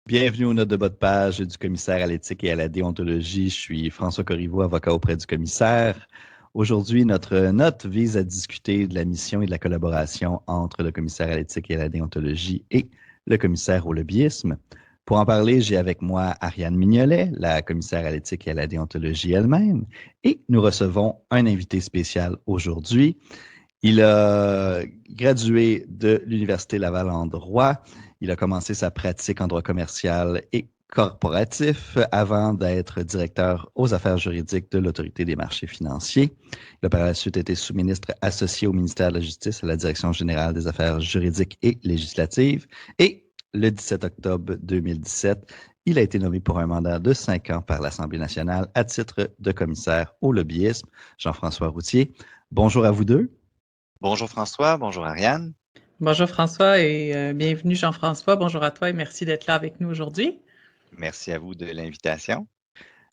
Bienvenue aux notes de bas de page du commissaire à l'éthique et à la déontologie. Je suis François Corriveau, avocat auprès du commissaire. Aujourd'hui, notre note vise à discuter de la mission et de la collaboration entre le commissaire à l'éthique et à la déontologie et le commissaire au lobbyisme. Pour en parler, j'ai avec moi Ariane Mignolet, la commissaire à l'éthique et à la déontologie elle-même, et nous recevons un invité spécial aujourd'hui. Il a gradué de l'Université Laval en droit. Il a commencé sa pratique en droit commercial et corporatif avant d'être directeur aux affaires juridiques de l'Autorité des marchés financiers. Il a par la suite été sous-ministre associé au ministère de la Justice à la Direction générale des affaires juridiques et législatives. Et le 17 octobre 2017, il a été nommé pour un mandat de 5 ans par l'Assemblée nationale à titre de commissaire au lobbyisme. Jean-François Routier, bonjour à vous deux. Bonjour François, bonjour Ariane. Bonjour François et bienvenue Jean-François. Bonjour à toi et merci d'être là avec nous aujourd'hui. Merci à vous de l'invitation.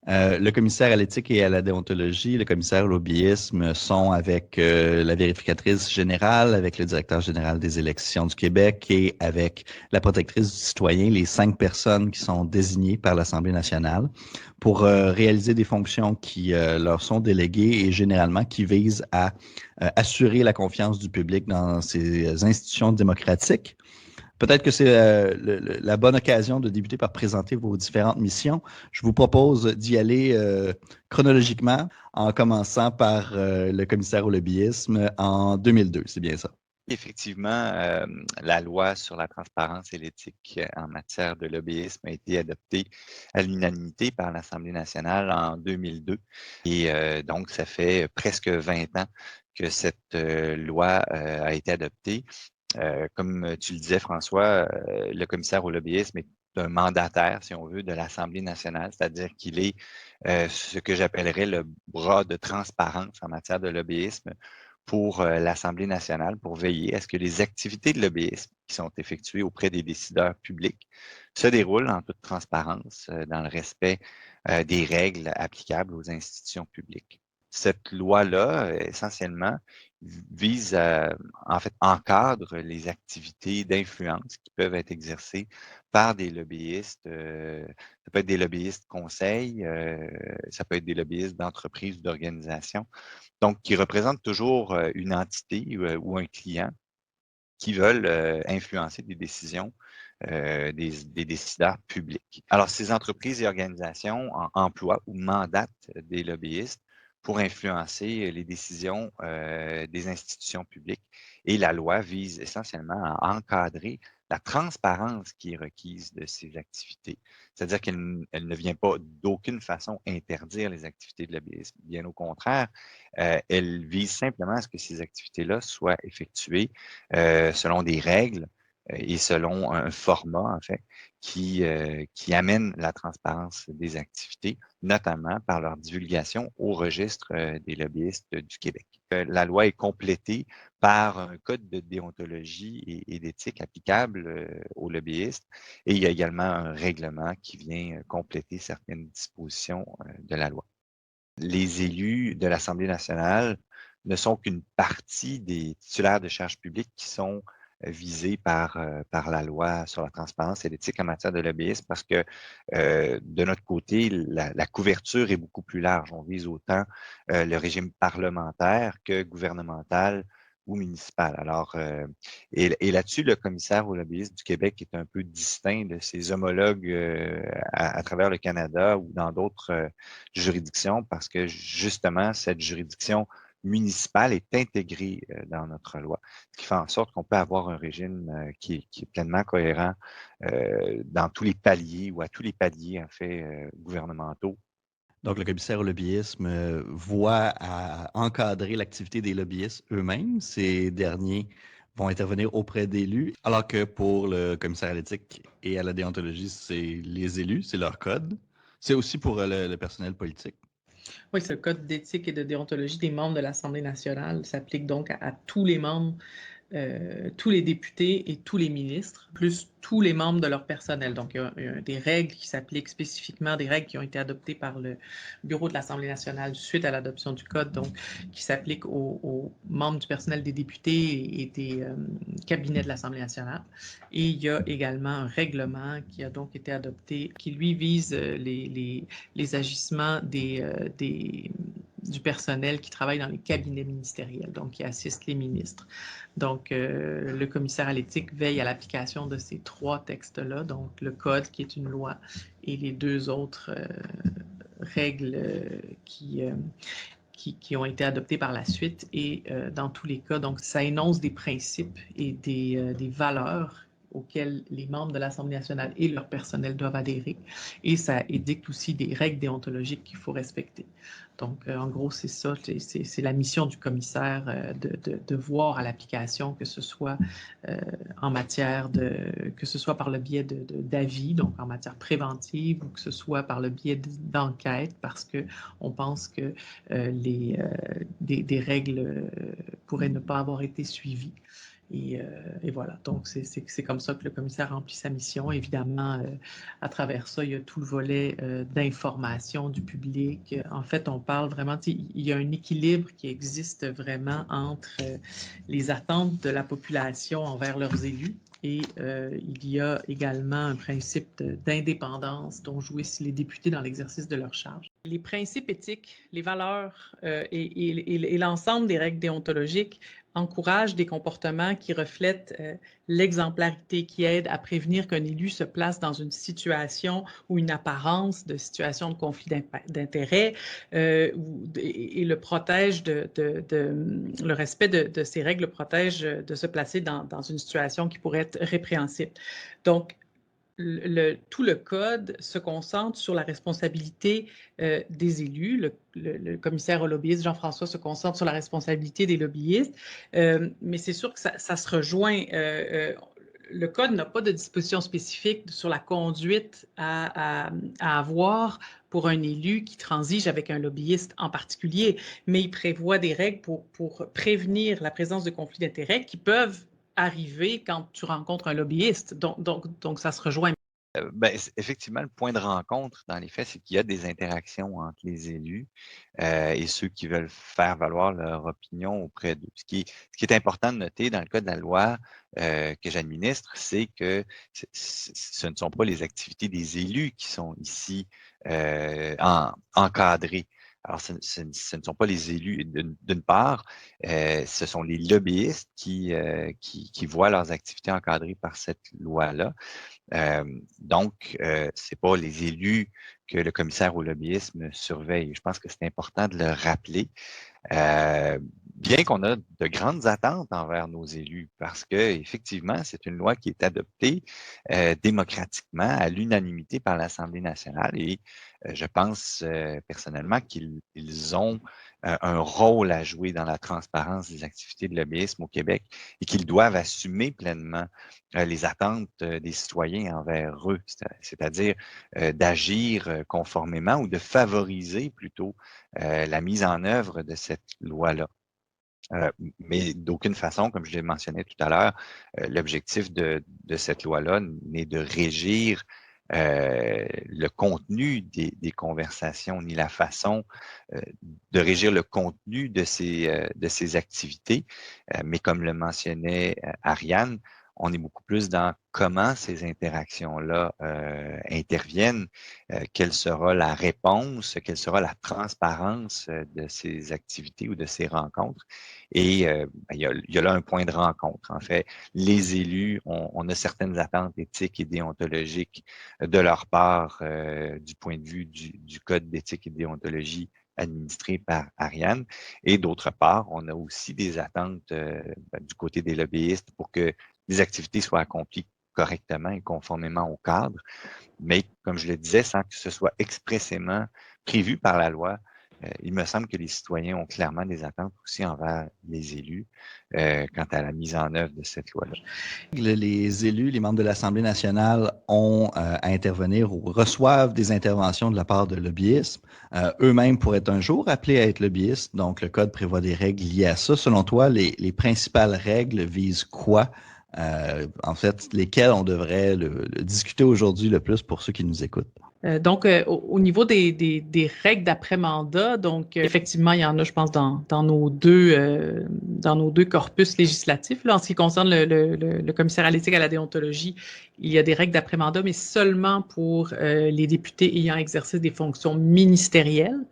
Le commissaire à l'éthique et à la déontologie, le commissaire au lobbyisme sont avec la vérificatrice générale, avec le directeur général des élections du Québec et avec la protectrice du citoyen, les 5 personnes qui sont désignées par l'Assemblée nationale pour réaliser des fonctions qui leur sont déléguées et généralement qui visent à assurer la confiance du public dans ces institutions démocratiques. Peut-être que c'est la bonne occasion de débuter par présenter vos différentes missions. Je vous propose d'y aller chronologiquement en commençant par le commissaire au lobbyisme en 2002. C'est bien ça? Effectivement, la loi sur la transparence et l'éthique en matière de lobbyisme a été adoptée à l'unanimité par l'Assemblée nationale en 2002. Et donc, ça fait presque 20 ans que cette loi a été adoptée. Comme tu le disais, François, le commissaire au lobbyisme est un mandataire, si on veut, de l'Assemblée nationale, c'est-à-dire qu'il est ce que j'appellerais le bras de transparence en matière de lobbyisme pour l'Assemblée nationale, pour veiller à ce que les activités de lobbyisme qui sont effectuées auprès des décideurs publics se déroulent en toute transparence, dans le respect des règles applicables aux institutions publiques. Cette loi-là, essentiellement, vise à, en fait, encadre les activités d'influence qui peuvent être exercées par des lobbyistes. Ça peut être des lobbyistes conseils, ça peut être des lobbyistes d'entreprises ou d'organisations, donc qui représentent toujours une entité ou un client qui veulent influencer des décisions des décideurs publics. Alors, ces entreprises et organisations emploient ou mandatent des lobbyistes pour influencer les décisions des institutions publiques. Et la loi vise essentiellement à encadrer la transparence qui est requise de ces activités. C'est-à-dire qu'elle ne vient pas d'aucune façon interdire les activités de lobbyisme. Bien au contraire, elle vise simplement à ce que ces activités-là soient effectuées selon des règles et selon un format, en fait, qui amène la transparence des activités, notamment par leur divulgation au registre des lobbyistes du Québec. La loi est complétée par un code de déontologie et d'éthique applicable aux lobbyistes et il y a également un règlement qui vient compléter certaines dispositions de la loi. Les élus de l'Assemblée nationale ne sont qu'une partie des titulaires de charges publiques qui sont visés par la loi sur la transparence et l'éthique en matière de lobbyisme parce que de notre côté, la couverture est beaucoup plus large. On vise autant le régime parlementaire que gouvernemental ou municipal. Alors, et là-dessus, le commissaire au lobbyisme du Québec est un peu distinct de ses homologues à travers le Canada ou dans d'autres juridictions parce que justement, cette juridiction municipale est intégrée dans notre loi, ce qui fait en sorte qu'on peut avoir un régime qui est pleinement cohérent dans tous les paliers ou à tous les paliers en fait gouvernementaux. Donc, le commissaire au lobbyisme voit à encadrer l'activité des lobbyistes eux-mêmes. Ces derniers vont intervenir auprès d'élus, alors que pour le commissaire à l'éthique et à la déontologie, c'est les élus, c'est leur code. C'est aussi pour le personnel politique. Oui, c'est le code d'éthique et de déontologie des membres de l'Assemblée nationale s'applique donc à tous les membres tous les députés et tous les ministres, plus tous les membres de leur personnel. Donc, il y a des règles qui s'appliquent spécifiquement, des règles qui ont été adoptées par le Bureau de l'Assemblée nationale suite à l'adoption du Code, donc qui s'appliquent aux membres du personnel des députés et des cabinets de l'Assemblée nationale. Et il y a également un règlement qui a donc été adopté, qui lui vise les agissements du personnel qui travaille dans les cabinets ministériels, donc qui assiste les ministres. Donc, le commissaire à l'éthique veille à l'application de ces 3 textes-là, donc le Code, qui est une loi, et les 2 autres règles qui ont été adoptées par la suite. Et dans tous les cas, donc, ça énonce des principes et des valeurs auxquelles les membres de l'Assemblée nationale et leur personnel doivent adhérer. Et ça édicte aussi des règles déontologiques qu'il faut respecter. Donc, en gros, c'est ça, c'est la mission du commissaire de voir à l'application, que ce soit en matière que ce soit par le biais d'avis, donc en matière préventive, ou que ce soit par le biais d'enquête, parce qu'on pense que des règles pourraient ne pas avoir été suivies. Et voilà, donc c'est comme ça que le commissaire remplit sa mission. Évidemment, à travers ça, il y a tout le volet d'information du public. En fait, on parle vraiment, il y a un équilibre qui existe vraiment entre les attentes de la population envers leurs élus et il y a également un principe d'indépendance dont jouissent les députés dans l'exercice de leurs charges. Les principes éthiques, les valeurs et l'ensemble des règles déontologiques encouragent des comportements qui reflètent l'exemplarité, qui aident à prévenir qu'un élu se place dans une situation ou une apparence de situation de conflit d'intérêt et le protège le respect de ces règles le protège de se placer dans une situation qui pourrait être répréhensible. Donc, tout le code se concentre sur la responsabilité des élus. Le commissaire aux lobbyistes, Jean-François, se concentre sur la responsabilité des lobbyistes, mais c'est sûr que ça se rejoint. Le code n'a pas de disposition spécifique sur la conduite à avoir pour un élu qui transige avec un lobbyiste en particulier, mais il prévoit des règles pour prévenir la présence de conflits d'intérêts qui peuvent arriver quand tu rencontres un lobbyiste. Donc ça se rejoint. Effectivement, le point de rencontre, dans les faits, c'est qu'il y a des interactions entre les élus et ceux qui veulent faire valoir leur opinion auprès d'eux. Ce qui est important de noter dans le cas de la loi que j'administre, c'est que ce ne sont pas les activités des élus qui sont ici encadrées. Alors, ce ne sont pas les élus, d'une part, ce sont les lobbyistes qui voient leurs activités encadrées par cette loi-là. Donc, c'est pas les élus que le commissaire au lobbyisme surveille. Je pense que c'est important de le rappeler. Bien qu'on a de grandes attentes envers nos élus, parce que effectivement, c'est une loi qui est adoptée démocratiquement, à l'unanimité par l'Assemblée nationale, et je pense personnellement qu'ils ont un rôle à jouer dans la transparence des activités de lobbyisme au Québec et qu'ils doivent assumer pleinement les attentes des citoyens envers eux, c'est-à-dire d'agir conformément ou de favoriser plutôt la mise en œuvre de cette loi-là. Mais d'aucune façon, comme je l'ai mentionné tout à l'heure, l'objectif de cette loi-là n'est de régir le contenu des conversations, ni la façon de régir le contenu de ces activités. Mais comme le mentionnait Ariane, on est beaucoup plus dans comment ces interactions-là interviennent, quelle sera la réponse, quelle sera la transparence de ces activités ou de ces rencontres. Et il y a là un point de rencontre. En fait, les élus, on a certaines attentes éthiques et déontologiques de leur part du point de vue du Code d'éthique et de déontologie administré par Ariane. Et d'autre part, on a aussi des attentes du côté des lobbyistes pour que les activités soient accomplies correctement et conformément au cadre. Mais comme je le disais, sans que ce soit expressément prévu par la loi, il me semble que les citoyens ont clairement des attentes aussi envers les élus quant à la mise en œuvre de cette loi-là. Les élus, les membres de l'Assemblée nationale ont à intervenir ou reçoivent des interventions de la part de lobbyistes. Eux-mêmes pourraient être un jour appelés à être lobbyistes. Donc, le Code prévoit des règles liées à ça. Selon toi, les principales règles visent quoi? En fait, lesquelles on devrait le discuter aujourd'hui le plus pour ceux qui nous écoutent? Donc, au niveau des règles d'après-mandat, donc effectivement, il y en a, je pense, dans nos deux corpus législatifs. Là, en ce qui concerne le commissaire à l'éthique et à la déontologie, il y a des règles d'après-mandat, mais seulement pour les députés ayant exercé des fonctions ministérielles.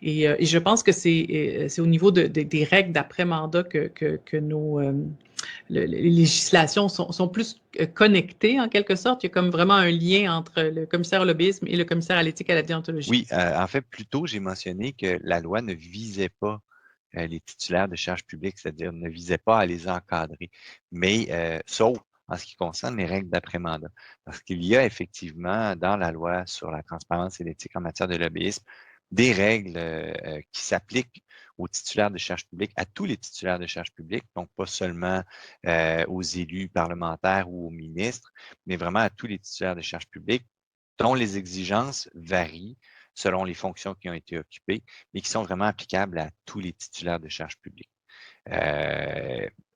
Et je pense que c'est au niveau des règles d'après-mandat que nos les législations sont plus connectées en quelque sorte. Il y a comme vraiment un lien entre le commissaire au lobbyisme et le commissaire à l'éthique et à la déontologie. Oui, en fait, plus tôt, j'ai mentionné que la loi ne visait pas les titulaires de charges publiques, c'est-à-dire ne visait pas à les encadrer, mais sauf en ce qui concerne les règles d'après-mandat. Parce qu'il y a effectivement dans la loi sur la transparence et l'éthique en matière de lobbyisme des règles qui s'appliquent aux titulaires de charges publiques, à tous les titulaires de charges publiques, donc pas seulement aux élus parlementaires ou aux ministres, mais vraiment à tous les titulaires de charges publiques, dont les exigences varient selon les fonctions qui ont été occupées, mais qui sont vraiment applicables à tous les titulaires de charges publiques.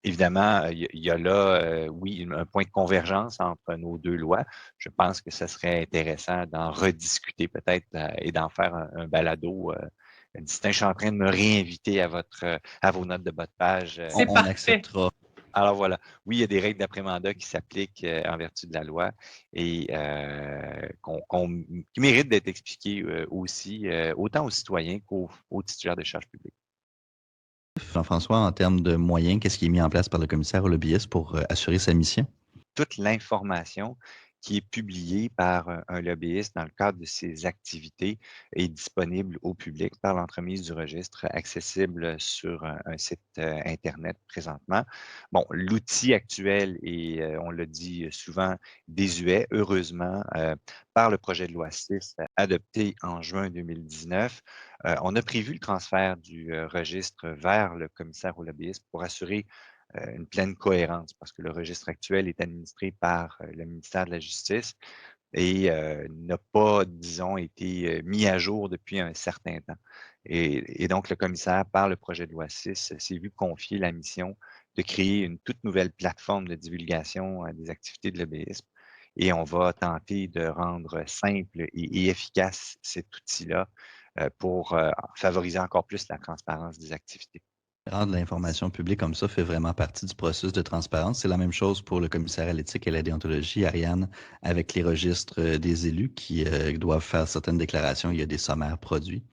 Évidemment, il y a là, oui, un point de convergence entre nos deux lois. Je pense que ce serait intéressant d'en rediscuter peut-être et d'en faire un balado distinct. Je suis en train de me réinviter à vos notes de bas de page. C'est On parfait. acceptera. Alors voilà, oui, il y a des règles d'après-mandat qui s'appliquent en vertu de la loi et qui méritent d'être expliquées aussi, autant aux citoyens qu'aux titulaires de charges publiques. Jean-François, en termes de moyens, qu'est-ce qui est mis en place par le commissaire au lobbyiste pour assurer sa mission? Toute l'information qui est publiée par un lobbyiste dans le cadre de ses activités est disponible au public par l'entremise du registre, accessible sur un site Internet présentement. Bon, l'outil actuel est, on le dit souvent, désuet, heureusement, par le projet de loi 6 adopté en juin 2019. On a prévu le transfert du registre vers le commissaire au lobbyiste pour assurer une pleine cohérence parce que le registre actuel est administré par le ministère de la Justice et n'a pas, disons, été mis à jour depuis un certain temps. Et donc, le commissaire, par le projet de loi 6, s'est vu confier la mission de créer une toute nouvelle plateforme de divulgation des activités de lobbyisme. Et on va tenter de rendre simple et efficace cet outil-là pour favoriser encore plus la transparence des activités. Rendre l'information publique comme ça fait vraiment partie du processus de transparence. C'est la même chose pour le commissaire à l'éthique et à la déontologie, Ariane, avec les registres des élus qui doivent faire certaines déclarations. Il y a des sommaires produits.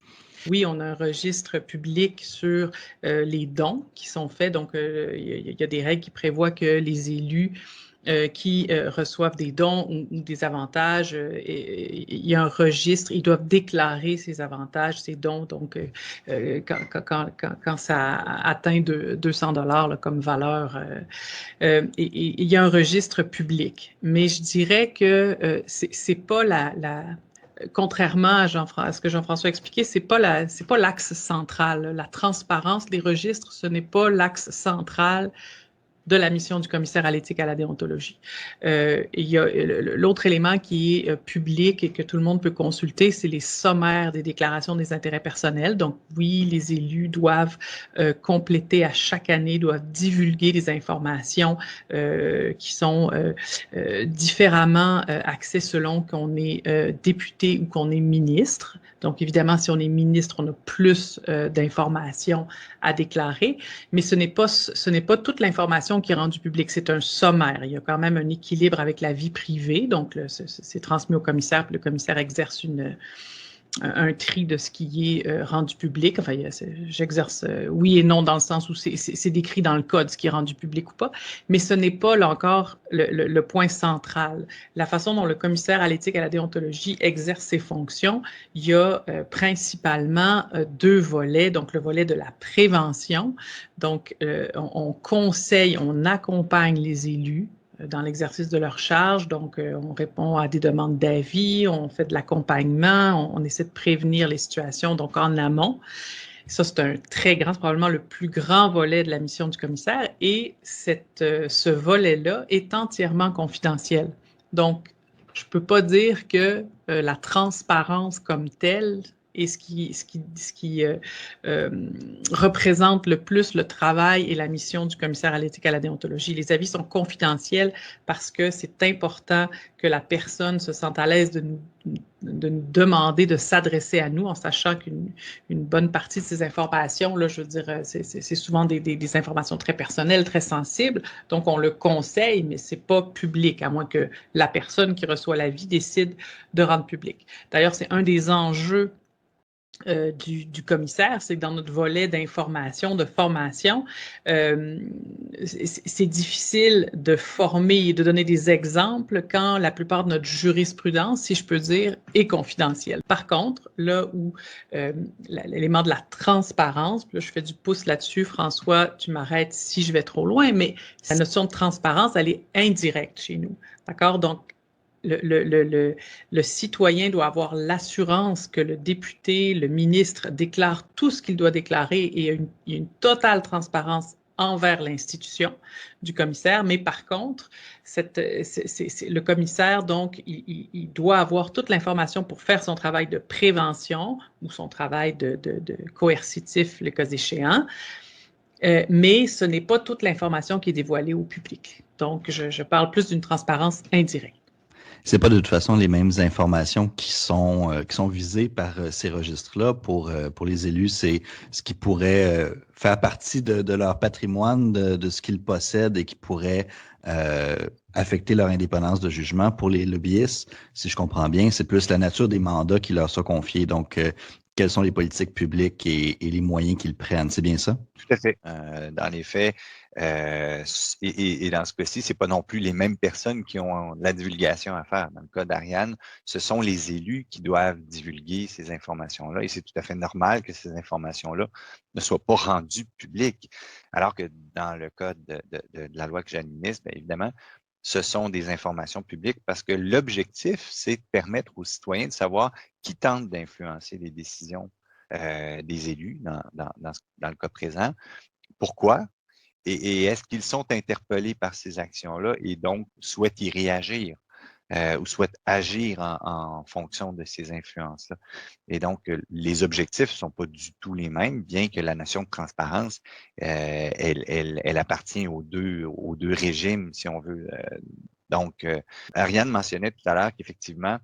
Oui, on a un registre public sur les dons qui sont faits. Donc, il y a des règles qui prévoient que les élus qui reçoivent des dons ou des avantages. Il y a un registre, ils doivent déclarer ces avantages, ces dons. Donc, quand ça atteint 200 $ comme valeur, il y a un registre public. Mais je dirais que c'est pas contrairement à ce que Jean-François a expliqué, c'est pas l'axe central. La transparence des registres, ce n'est pas l'axe central de la mission du commissaire à l'éthique et à la déontologie. Il y a l'autre élément qui est public et que tout le monde peut consulter, c'est les sommaires des déclarations des intérêts personnels. Donc oui, les élus doivent compléter à chaque année, doivent divulguer des informations qui sont différemment axées selon qu'on est député ou qu'on est ministre. Donc, évidemment, si on est ministre, on a plus d'informations à déclarer, mais ce n'est pas toute l'information qui est rendue publique, c'est un sommaire. Il y a quand même un équilibre avec la vie privée, donc c'est transmis au commissaire, puis le commissaire exerce un tri de ce qui est rendu public. Enfin, j'exerce oui et non dans le sens où c'est décrit dans le code ce qui est rendu public ou pas, mais ce n'est pas là encore le point central. La façon dont le commissaire à l'éthique et à la déontologie exerce ses fonctions, il y a principalement deux volets. Donc, le volet de la prévention. Donc, on conseille, on accompagne les élus dans l'exercice de leur charge. Donc, on répond à des demandes d'avis, on fait de l'accompagnement, on essaie de prévenir les situations donc en amont. Ça, c'est un très grand, c'est probablement le plus grand volet de la mission du commissaire et ce volet-là est entièrement confidentiel. Donc, je ne peux pas dire que la transparence comme telle est ce qui représente le plus le travail et la mission du commissaire à l'éthique et à la déontologie. Les avis sont confidentiels parce que c'est important que la personne se sente à l'aise de nous demander de s'adresser à nous en sachant qu'une bonne partie de ces informations, là, je veux dire, c'est souvent des informations très personnelles, très sensibles. Donc, on le conseille, mais ce n'est pas public, à moins que la personne qui reçoit l'avis décide de rendre public. D'ailleurs, c'est un des enjeux du commissaire, c'est que dans notre volet d'information, de formation, c'est difficile de former et de donner des exemples quand la plupart de notre jurisprudence, si je peux dire, est confidentielle. Par contre, là où l'élément de la transparence, puis là, je fais du pouce là-dessus, François, tu m'arrêtes si je vais trop loin, mais la notion de transparence, elle est indirecte chez nous. D'accord? Donc, le citoyen doit avoir l'assurance que le député, le ministre déclare tout ce qu'il doit déclarer et il y a une totale transparence envers l'institution du commissaire, mais par contre, le commissaire, donc, il doit avoir toute l'information pour faire son travail de prévention ou son travail de coercitif, le cas échéant, mais ce n'est pas toute l'information qui est dévoilée au public. Donc, je parle plus d'une transparence indirecte. C'est pas de toute façon les mêmes informations qui sont visées par ces registres-là. Pour les élus, c'est ce qui pourrait faire partie de leur patrimoine, de ce qu'ils possèdent et qui pourrait affecter leur indépendance de jugement. Pour les lobbyistes, si je comprends bien, c'est plus la nature des mandats qui leur sont confiés. Donc, quelles sont les politiques publiques et les moyens qu'ils prennent. C'est bien ça? Tout à fait. Dans les faits, et dans ce cas-ci, c'est pas non plus les mêmes personnes qui ont la divulgation à faire. Dans le cas d'Ariane, ce sont les élus qui doivent divulguer ces informations-là et c'est tout à fait normal que ces informations-là ne soient pas rendues publiques. Alors que dans le cas de la loi que j'administre, bien évidemment, ce sont des informations publiques parce que l'objectif, c'est de permettre aux citoyens de savoir qui tente d'influencer les décisions des élus dans le cas présent. Pourquoi? Et est-ce qu'ils sont interpellés par ces actions-là et donc souhaitent y réagir ou souhaitent agir en fonction de ces influences-là? Et donc, les objectifs ne sont pas du tout les mêmes, bien que la notion de transparence, elle appartient aux deux régimes, si on veut. Donc, Ariane mentionnait tout à l'heure qu'effectivement,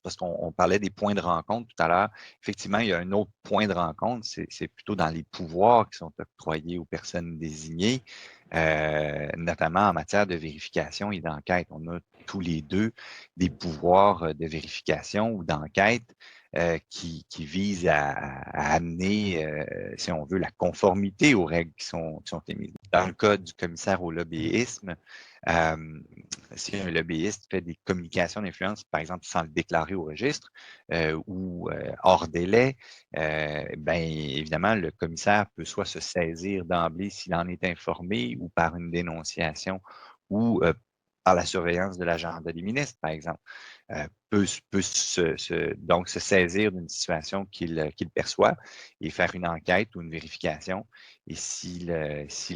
parce qu'on parlait des points de rencontre tout à l'heure. Effectivement, il y a un autre point de rencontre, c'est plutôt dans les pouvoirs qui sont octroyés aux personnes désignées, notamment en matière de vérification et d'enquête. On a tous les deux des pouvoirs de vérification ou d'enquête qui visent à amener, si on veut, la conformité aux règles qui sont émises. Dans le cas du commissaire au lobbyisme, si un lobbyiste fait des communications d'influence, par exemple, sans le déclarer au registre ou hors délai, bien évidemment, le commissaire peut soit se saisir d'emblée s'il en est informé ou par une dénonciation ou par la surveillance de l'agent des ministres, par exemple, peut donc se saisir d'une situation qu'il perçoit et faire une enquête ou une vérification. Et s'il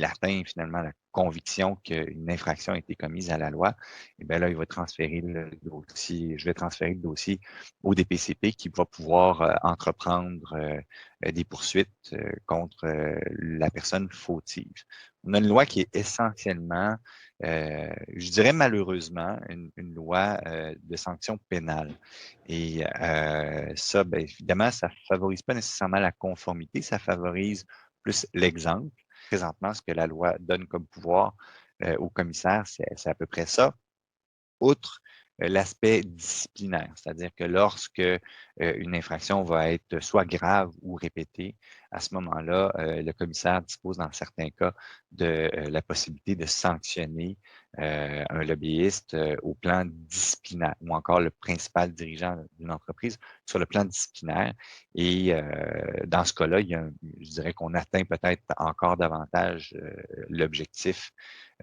atteint finalement la conviction qu'une infraction a été commise à la loi, et bien là, il va transférer le dossier, je vais transférer le dossier au DPCP qui va pouvoir entreprendre des poursuites contre la personne fautive. On a une loi qui est essentiellement, je dirais malheureusement, une loi de sanctions pénales. Et ça, bien évidemment, ça ne favorise pas nécessairement la conformité, ça favorise plus l'exemple. Présentement, ce que la loi donne comme pouvoir au commissaire, c'est à peu près ça. Outre l'aspect disciplinaire, c'est-à-dire que lorsque une infraction va être soit grave ou répétée, à ce moment-là, le commissaire dispose dans certains cas de la possibilité de sanctionner un lobbyiste au plan disciplinaire ou encore le principal dirigeant d'une entreprise sur le plan disciplinaire. Et dans ce cas-là, je dirais qu'on atteint peut-être encore davantage l'objectif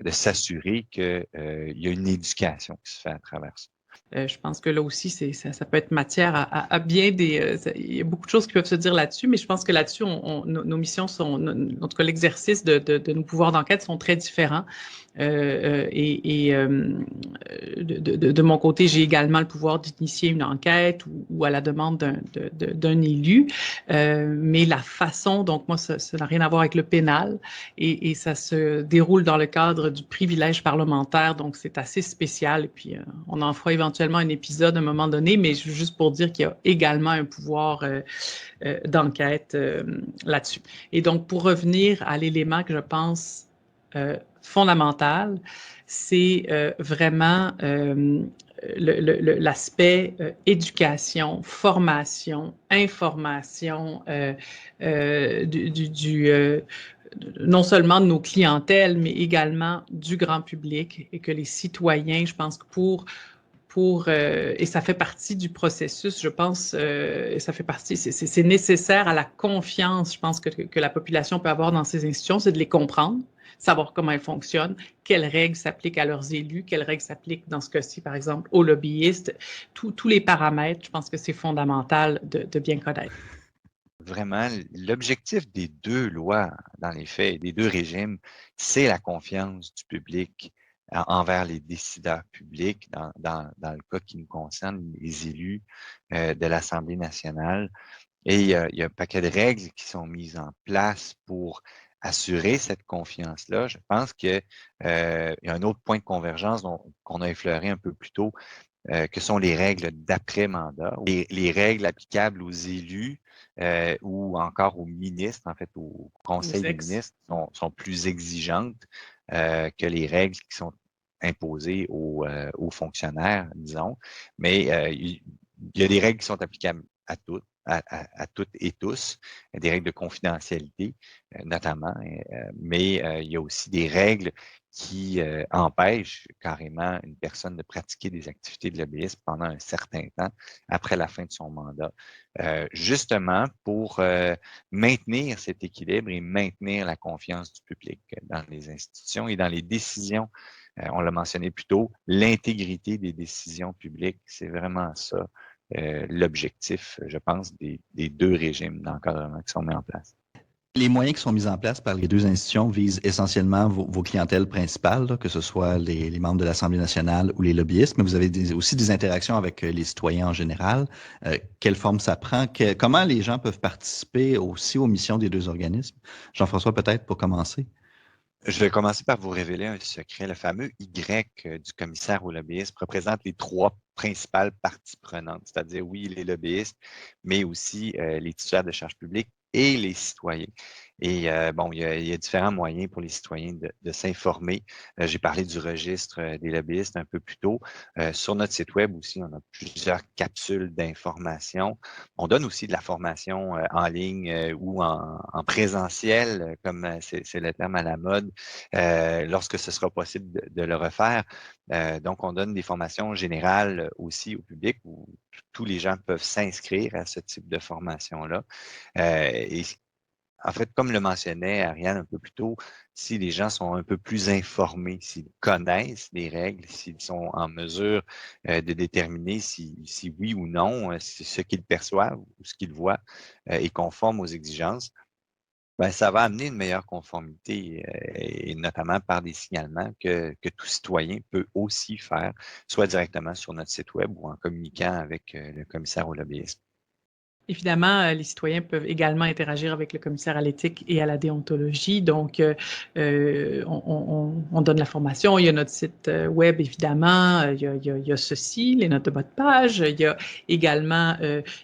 de s'assurer qu'il y a une éducation qui se fait à travers ça. Je pense que là aussi, ça peut être matière à bien des... il y a beaucoup de choses qui peuvent se dire là-dessus, mais je pense que là-dessus, nos missions sont, en tout cas l'exercice de nos pouvoirs d'enquête sont très différents. De mon côté, j'ai également le pouvoir d'initier une enquête ou à la demande d'un élu, mais la façon, donc moi, ça n'a rien à voir avec le pénal et ça se déroule dans le cadre du privilège parlementaire, donc c'est assez spécial. Et puis, on en fera éventuellement un épisode à un moment donné, mais juste pour dire qu'il y a également un pouvoir d'enquête là-dessus. Et donc, pour revenir à l'élément que je pense fondamental, c'est vraiment l'aspect éducation, formation, information non seulement de nos clientèles, mais également du grand public et que les citoyens, je pense que et ça fait partie du processus, je pense, ça fait partie, c'est nécessaire à la confiance, je pense, que la population peut avoir dans ces institutions, c'est de les comprendre, savoir comment elles fonctionnent, quelles règles s'appliquent à leurs élus, quelles règles s'appliquent, dans ce cas-ci, par exemple, aux lobbyistes, tous les paramètres, je pense que c'est fondamental de bien connaître. Vraiment, l'objectif des deux lois, dans les faits, des deux régimes, c'est la confiance du public envers les décideurs publics, dans le cas qui nous concerne, les élus de l'Assemblée nationale. Et il y a un paquet de règles qui sont mises en place pour assurer cette confiance-là. Je pense qu'il y a un autre point de convergence qu'on a effleuré un peu plus tôt, que sont les règles d'après-mandat, les règles applicables aux élus ou encore aux ministres, en fait, au Conseil des ministres, sont plus exigeantes que les règles qui sont imposées aux fonctionnaires, disons. Mais il y a des règles qui sont applicables à toutes et tous, des règles de confidentialité notamment, mais il y a aussi des règles qui empêchent carrément une personne de pratiquer des activités de lobbyisme pendant un certain temps après la fin de son mandat, justement pour maintenir cet équilibre et maintenir la confiance du public dans les institutions et dans les décisions. On l'a mentionné plus tôt, l'intégrité des décisions publiques, c'est vraiment ça. L'objectif, je pense, des deux régimes d'encadrement qui sont mis en place. Les moyens qui sont mis en place par les deux institutions visent essentiellement vos clientèles principales, là, que ce soit les membres de l'Assemblée nationale ou les lobbyistes, mais vous avez aussi des interactions avec les citoyens en général. Quelle forme ça prend? Comment les gens peuvent participer aussi aux missions des deux organismes? Jean-François, peut-être pour commencer. Je vais commencer par vous révéler un secret. Le fameux Y du commissaire au lobbyisme représente les trois principales parties prenantes, c'est-à-dire, oui, les lobbyistes, mais aussi les titulaires de charges publiques et les citoyens. Et bon, il y a différents moyens pour les citoyens de s'informer. J'ai parlé du registre des lobbyistes un peu plus tôt. Sur notre site web aussi, on a plusieurs capsules d'information. On donne aussi de la formation en ligne ou en présentiel, comme c'est le terme à la mode, lorsque ce sera possible de le refaire. Donc, on donne des formations générales aussi au public où tous les gens peuvent s'inscrire à ce type de formation-là. Et en fait, comme le mentionnait Ariane un peu plus tôt, si les gens sont un peu plus informés, s'ils connaissent les règles, s'ils sont en mesure de déterminer si oui ou non, si ce qu'ils perçoivent ou ce qu'ils voient est conforme aux exigences, ben, ça va amener une meilleure conformité, et notamment par des signalements que tout citoyen peut aussi faire, soit directement sur notre site web ou en communiquant avec le commissaire au lobbyisme. Évidemment, les citoyens peuvent également interagir avec le commissaire à l'éthique et à la déontologie. Donc, on donne la formation. Il y a notre site web, évidemment. Il y a ceci, les notes de bas de page. Il y a également,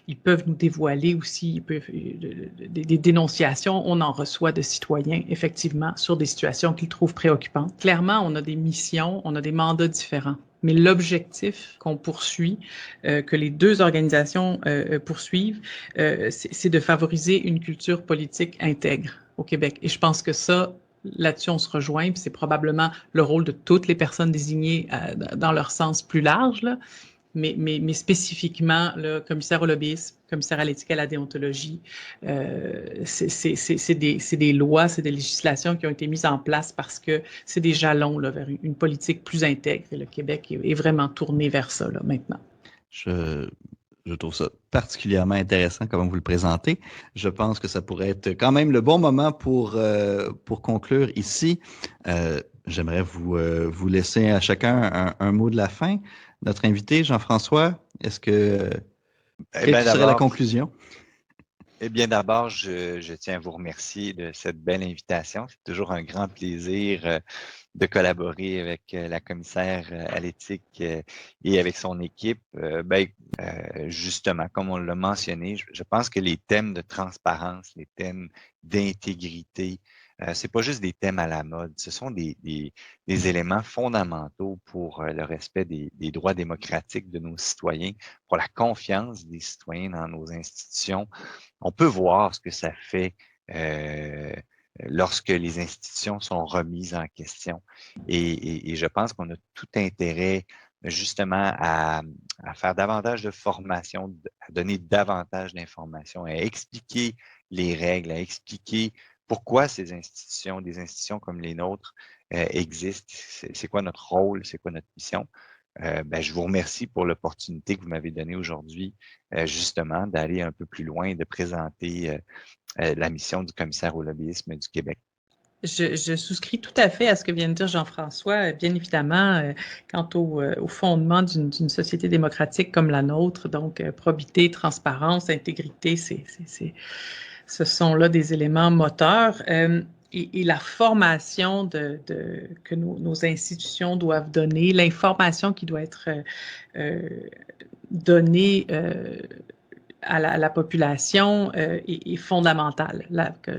ils peuvent nous dévoiler aussi des dénonciations. On en reçoit de citoyens, effectivement, sur des situations qu'ils trouvent préoccupantes. Clairement, on a des missions, on a des mandats différents. Mais l'objectif qu'on poursuit, que les deux organisations poursuivent, c'est de favoriser une culture politique intègre au Québec. Et je pense que ça, là-dessus, on se rejoint, puis c'est probablement le rôle de toutes les personnes désignées dans leur sens plus large, là. mais spécifiquement, le commissaire au lobbyisme, commissaire à l'éthique et à la déontologie, c'est des lois, c'est des législations qui ont été mises en place parce que c'est des jalons là, vers une politique plus intègre. Et le Québec est vraiment tourné vers ça là, maintenant. Je trouve ça particulièrement intéressant comment vous le présentez. Je pense que ça pourrait être quand même le bon moment pour conclure ici. J'aimerais vous laisser à chacun un mot de la fin. Notre invité, Jean-François, quelle serait la conclusion? Eh bien, d'abord, je tiens à vous remercier de cette belle invitation. C'est toujours un grand plaisir de collaborer avec la commissaire à l'éthique et avec son équipe. Justement, comme on l'a mentionné, je pense que les thèmes de transparence, les thèmes d'intégrité, c'est pas juste des thèmes à la mode, ce sont des éléments fondamentaux pour le respect des droits démocratiques de nos citoyens, pour la confiance des citoyens dans nos institutions. On peut voir ce que ça fait lorsque les institutions sont remises en question. Et je pense qu'on a tout intérêt justement à faire davantage de formation, à donner davantage d'informations, à expliquer les règles, à expliquer pourquoi ces institutions, des institutions comme les nôtres, existent. C'est quoi notre rôle, c'est quoi notre mission. Je vous remercie pour l'opportunité que vous m'avez donnée aujourd'hui, justement, d'aller un peu plus loin et de présenter la mission du commissaire au lobbyisme du Québec. Je souscris tout à fait à ce que vient de dire Jean-François. Bien évidemment, quant au fondement d'une société démocratique comme la nôtre, donc probité, transparence, intégrité, ce sont là des éléments moteurs. Et la formation que nos institutions doivent donner, l'information qui doit être donnée à la population est fondamentale.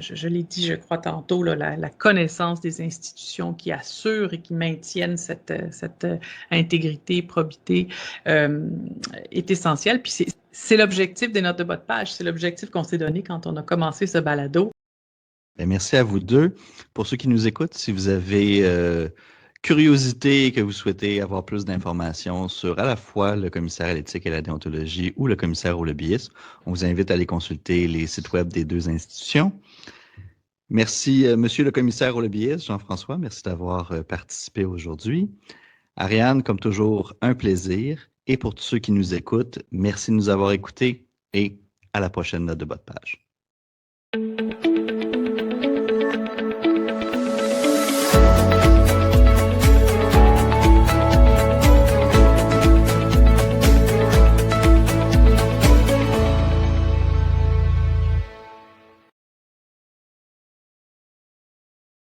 Je l'ai dit, je crois tantôt, là, la connaissance des institutions qui assurent et qui maintiennent cette intégrité, probité est essentielle. Puis c'est l'objectif des notes de bas de page, c'est l'objectif qu'on s'est donné quand on a commencé ce balado. Merci à vous deux. Pour ceux qui nous écoutent, si vous avez curiosité et que vous souhaitez avoir plus d'informations sur à la fois le commissaire à l'éthique et à la déontologie ou le commissaire au lobbyisme, on vous invite à aller consulter les sites web des deux institutions. Merci, monsieur le commissaire au lobbyisme, Jean-François. Merci d'avoir participé aujourd'hui. Ariane, comme toujours, un plaisir. Et pour tous ceux qui nous écoutent, merci de nous avoir écoutés et à la prochaine note de bas de page.